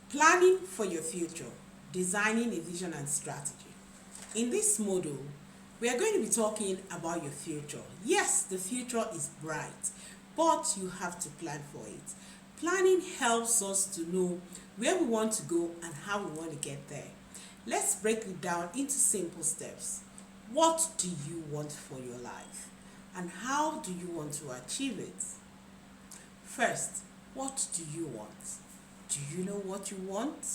Planning for your future, designing a vision and strategy. In this module, we are going to be talking about your future. Yes, the future is bright, but you have to plan for it. Planning helps us to know where we want to go and how we want to get there. Let's break it down into simple steps. What do you want for your life? And how do you want to achieve it? First, what do you want? Do you know what you want?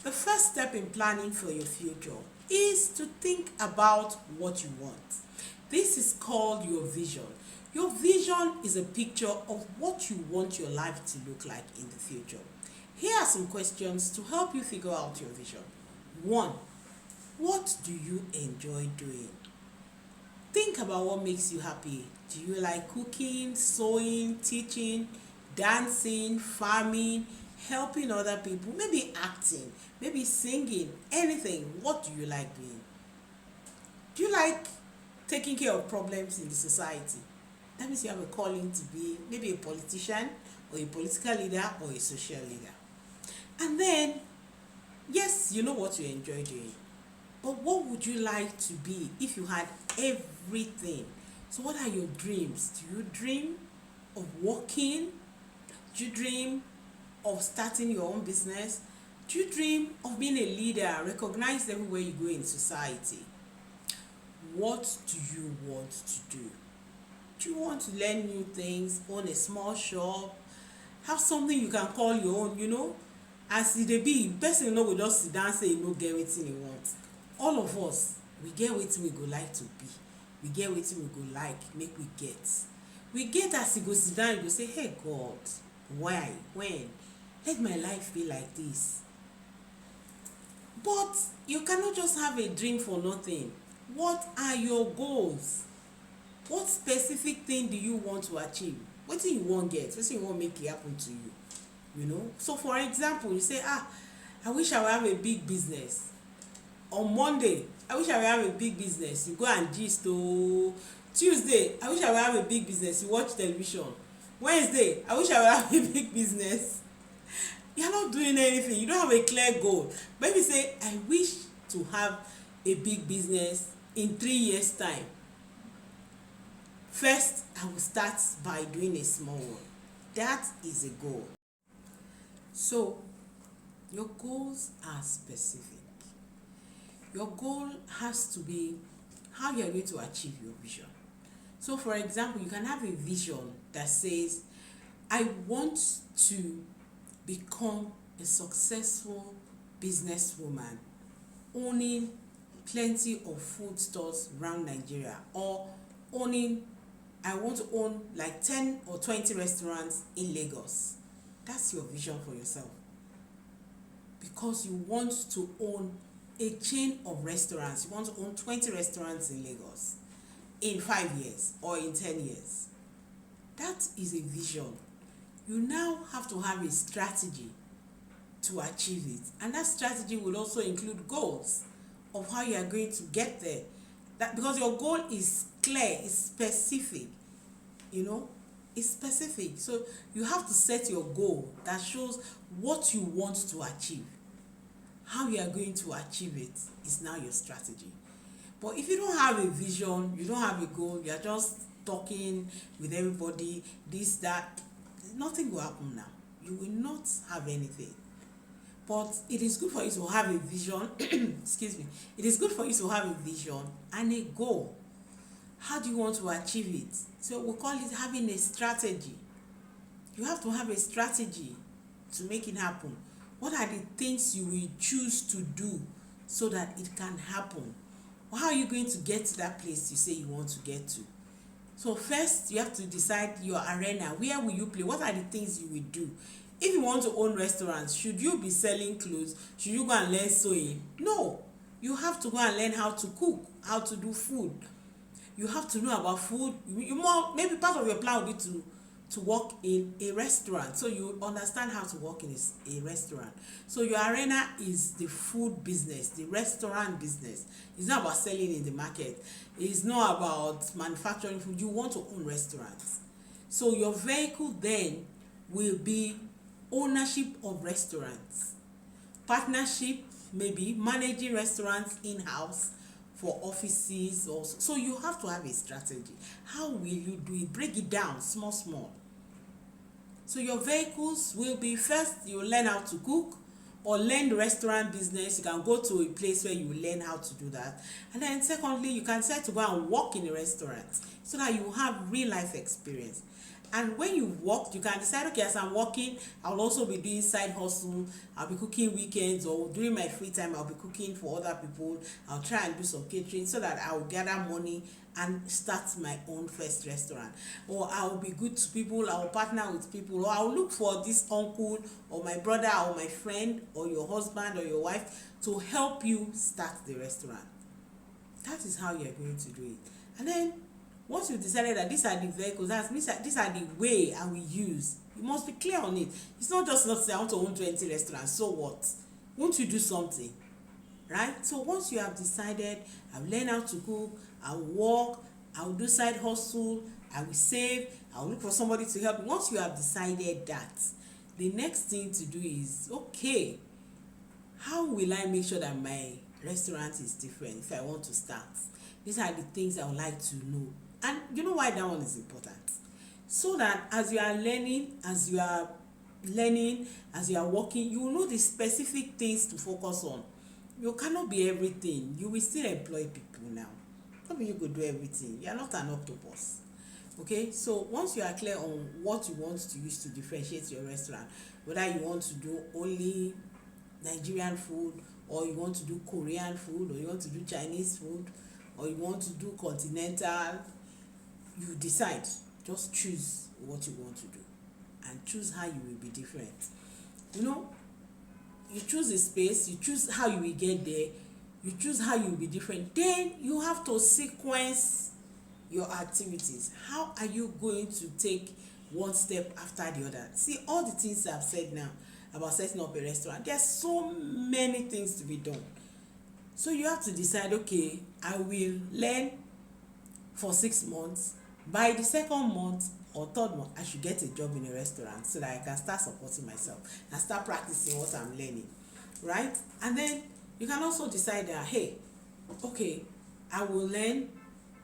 The first step in planning for your future is to think about what you want. This is called your vision. Your vision is a picture of what you want your life to look like in the future. Here are some questions to help you figure out your vision. 1. What do you enjoy doing? Think about what makes you happy. Do you like cooking, sewing, teaching, dancing, farming, helping other people, maybe acting, maybe singing, anything? What do you like doing? Do you like taking care of problems in the society? That means you have a calling to be maybe a politician or a political leader or a social leader. And then, yes, you know what you enjoy doing. But what would you like to be if you had everything? So what are your dreams? Do you dream of working? Do you dream of starting your own business? Do you dream of being a leader, recognized everywhere you go in society? What do you want to do? Do you want to learn new things, own a small shop, have something you can call your own? As e dey be, person no go just sit down say e no get wetin e want. All of us, we get wetin we go like to be, we get wetin we go like make we get as e go sit down, you go say, hey God, why, when, let my life be like this. But you cannot just have a dream for nothing. What are your goals? What specific thing do you want to achieve? Wetin you wan get? Wetin you wan make e happen to you? So for example, you say, I wish I would have a big business. On Monday, I wish I would have a big business. You go and gist. Tuesday, I wish I would have a big business. You watch television. Wednesday, I wish I would have a big business. You're not doing anything. You don't have a clear goal. Maybe say, I wish to have a big business in 3 years' time. First, I will start by doing a small one. That is a goal. So, your goals are specific. Your goal has to be how you are going to achieve your vision. So, for example, you can have a vision that says, I want to become a successful businesswoman owning plenty of food stores around Nigeria, or I want to own like 10 or 20 restaurants in Lagos. That's your vision for yourself. Because you want to own a chain of restaurants. You want to own 20 restaurants in Lagos in 5 years or in 10 years. That is a vision. You now have to have a strategy to achieve it. And that strategy will also include goals of how you are going to get there. Because your goal is clear, it's specific. It's specific. So you have to set your goal that shows what you want to achieve. How you are going to achieve it is now your strategy. But if you don't have a vision, you don't have a goal, you are just talking with everybody, this, that, nothing will happen now. You will not have anything. But it is good for you to have a vision. Excuse me. It is good for you to have a vision and a goal. How do you want to achieve it? So we call it having a strategy. You have to have a strategy to make it happen. What are the things you will choose to do so that it can happen? Or how are you going to get to that place you say you want to get to? So first, you have to decide your arena. Where will you play? What are the things you will do? If you want to own restaurants, should you be selling clothes? Should you go and learn sewing? No. You have to go and learn how to cook, how to do food. You have to know about food. Maybe part of your plan will be to work in a restaurant, so you understand how to work in a restaurant. So your arena is the food business, the restaurant business. It's not about selling in the market. It's not about manufacturing food. You want to own restaurants. So your vehicle then will be ownership of restaurants. partnership, maybe managing restaurants in-house for offices also. So you have to have a strategy. How will you do it? Break it down small small. So your vehicles will be, first you learn how to cook or learn the restaurant business. You can go to a place where you learn how to do that. And then secondly, you can decide to go and work in a restaurant so that you have real life experience. And when you work, you can decide, okay, as I'm working, I'll also be doing side hustle. I'll be cooking weekends, or during my free time I'll be cooking for other people. I'll try and do some catering so that I'll gather money and start my own first restaurant. Or I'll be good to people, I'll partner with people, or I'll look for this uncle or my brother or my friend or your husband or your wife to help you start the restaurant. That is how you're going to do it. And then once you've decided that these are the vehicles, these are the way I will use, you must be clear on it. It's not just not say I want to own 20 restaurants, so what? Won't you do something? Right? So once you have decided, I'll learn how to cook, I'll work, I'll do side hustle, I will save, I'll look for somebody to help me. Once you have decided that, the next thing to do is, okay, how will I make sure that my restaurant is different if I want to start? These are the things I would like to know. And you know why that one is important? So that as you are learning, as you are working, you will know the specific things to focus on. You cannot be everything. You will still employ people now. Maybe you could do everything. You are not an octopus. Okay, so once you are clear on what you want to use to differentiate your restaurant, whether you want to do only Nigerian food, or you want to do Korean food, or you want to do Chinese food, or you want to do continental, you decide. Just choose what you want to do and choose how you will be different. You know, you choose the space, you choose how you will get there, you choose how you will be different. Then you have to sequence your activities. How are you going to take one step after the other? See, all the things I've said now about setting up a restaurant, there's so many things to be done. So you have to decide, okay, I will learn for 6 months. By the second month or third month, I should get a job in a restaurant so that I can start supporting myself and start practicing what I'm learning, right? And then you can also decide that, hey, okay, I will learn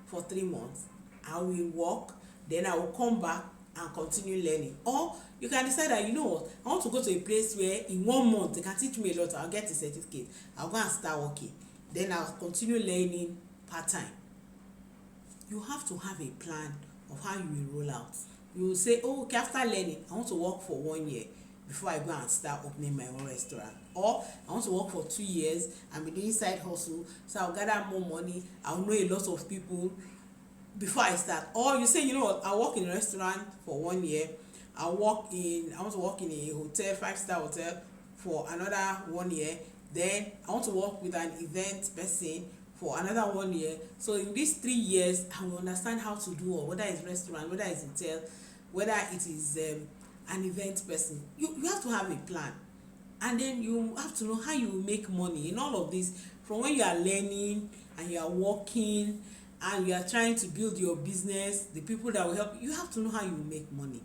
for 3 months, I will work, then I will come back and continue learning. Or you can decide that, you know what, I want to go to a place where in 1 month they can teach me a lot, I'll get a certificate, I'll go and start working, then I'll continue learning part-time. You have to have a plan of how you will roll out. You will say, oh, okay, after learning, I want to work for 1 year before I go and start opening my own restaurant. Or I want to work for 2 years and be doing side hustle, so I'll gather more money, I'll know a lot of people before I start. Or you say, you know what, I'll work in a restaurant for 1 year, I want to work in a hotel, 5-star hotel for another 1 year, then I want to work with an event person for another 1 year. So in these 3 years, I will understand how to do, or whether it's restaurant, whether it's hotel, whether it is an event person. You have to have a plan, and then you have to know how you will make money in all of this. From when you are learning and you are working and you are trying to build your business, the people that will help you have to know how you will make money.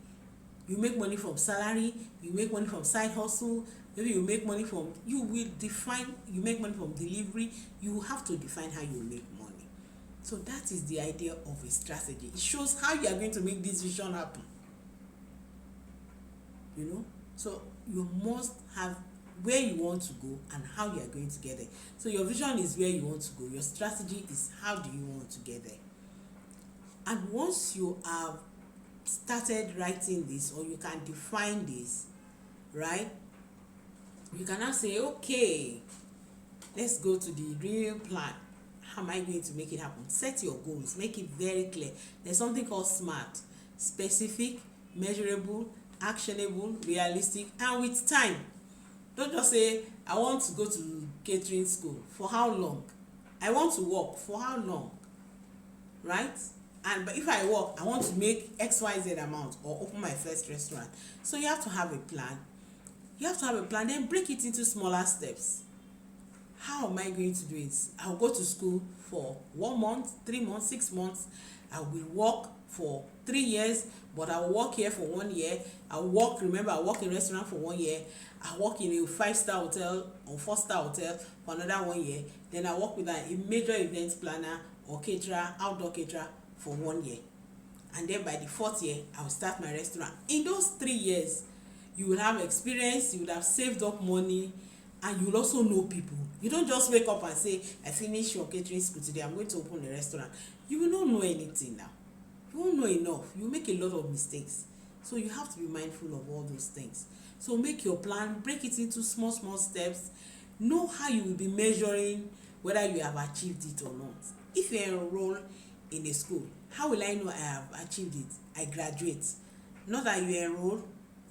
You make money from salary, you make money from side hustle, maybe you make money from, you make money from delivery. You have to define how you make money. So that is the idea of a strategy. It shows how you are going to make this vision happen. You know, so you must have where you want to go and how you are going to get there. So your vision is where you want to go. Your strategy is how do you want to get there. And once you have started writing this, or you can define this, right, you can now say, okay, let's go to the real plan. How am I going to make it happen? Set your goals, make it very clear. There's something called SMART: specific, measurable, actionable, realistic, and with time. Don't just say, I want to go to catering school. For how long? I want to work. For how long? Right? But if I work, I want to make XYZ amount or open my first restaurant. So you have to have a plan. Then break it into smaller steps. How am I going to do it? I'll go to school for 1 month, 3 months, 6 months. I will work for 3 years, but I will work here for 1 year. I work, remember, I work in restaurant for 1 year. I work in a 5-star hotel or 4-star hotel for another 1 year. Then I work with a major events planner or caterer, outdoor caterer for 1 year. And then by the 4th year, I will start my restaurant. In those 3 years, you will have experience, you will have saved up money, and you will also know people. You don't just wake up and say, I finished your catering school today, I'm going to open a restaurant. You will not know anything now. You won't know enough. You make a lot of mistakes. So you have to be mindful of all those things. So make your plan, break it into small steps. Know how you will be measuring whether you have achieved it or not. If you enroll in a school, how will I know I have achieved it? I graduate. Not that you enroll,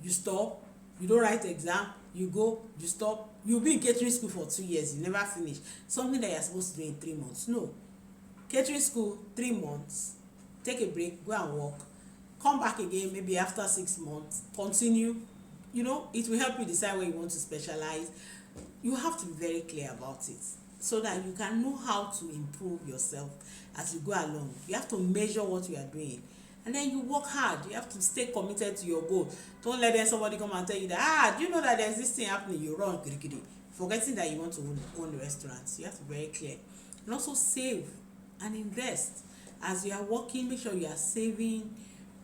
you stop, you don't write exam, you go, you stop. You'll be in catering school for 2 years, you never finish something that you're supposed to do in 3 months. No. Catering school, 3 months, take a break, go and work, come back again maybe after 6 months, continue. It will help you decide where you want to specialize. You have to be very clear about it so that you can know how to improve yourself as you go along. You have to measure what you are doing, and then you work hard. You have to stay committed to your goal. Don't let somebody come and tell you that, do you know that there's this thing happening? You run kirikiri, forgetting that you want to own the restaurants. You have to be very clear. And also save and invest. As you are working, make sure you are saving.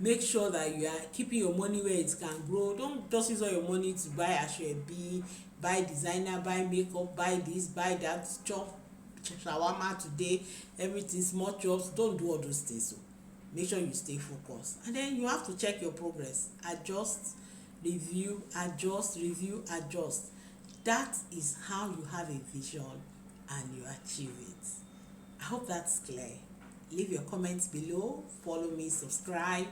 Make sure that you are keeping your money where it can grow. Don't just use all your money to buy Asoebi, buy designer, buy makeup, buy this, buy that, chop shawarma today, everything, small chops. Don't do all those things. So make sure you stay focused, and then you have to check your progress. Adjust, review, adjust, review, adjust. That is how you have a vision and you achieve it. I hope that's clear. Leave your comments below, follow me, subscribe,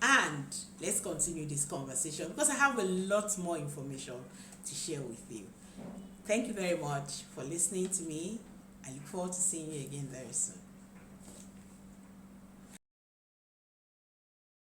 and let's continue this conversation because I have a lot more information to share with you. Thank you very much for listening to me. I look forward to seeing you again very soon.